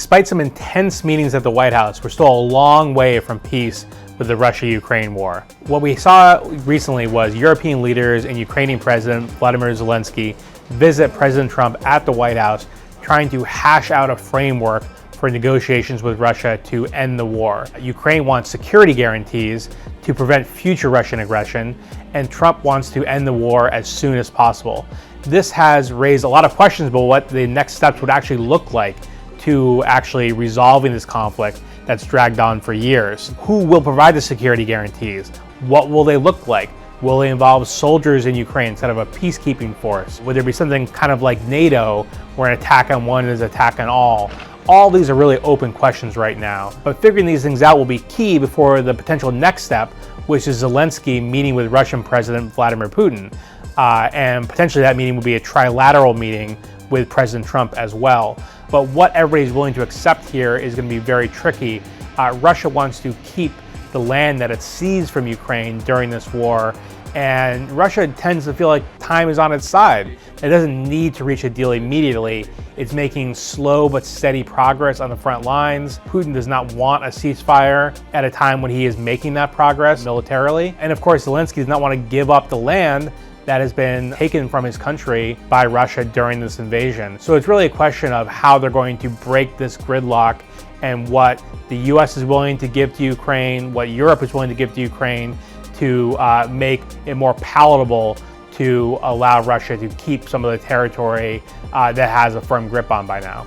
Despite some intense meetings at the White House, we're still a long way from peace with the Russia-Ukraine war. What we saw recently was European leaders and Ukrainian President Vladimir Zelenskyy visit President Trump at the White House, trying to hash out a framework for negotiations with Russia to end the war. Ukraine wants security guarantees to prevent future Russian aggression, and Trump wants to end the war as soon as possible. This has raised a lot of questions about what the next steps would actually look like to actually resolving this conflict that's dragged on for years. Who will provide the security guarantees? What will they look like? Will they involve soldiers in Ukraine instead of a peacekeeping force? Would there be something kind of like NATO, where an attack on one is an attack on all? All these are really open questions right now, but figuring these things out will be key before the potential next step, which is Zelenskyy meeting with Russian President Vladimir Putin. And potentially that meeting will be a trilateral meeting with President Trump as well. But what everybody's willing to accept here is going to be very tricky. Russia wants to keep the land that it seized from Ukraine during this war, and Russia tends to feel like time is on its side. It doesn't need to reach a deal immediately. It's making slow but steady progress on the front lines. Putin does not want a ceasefire at a time when he is making that progress militarily. And of course, Zelenskyy does not want to give up the land that has been taken from his country by Russia during this invasion. So it's really a question of how they're going to break this gridlock, and what the US is willing to give to Ukraine, what Europe is willing to give to Ukraine to make it more palatable to allow Russia to keep some of the territory that has a firm grip on by now.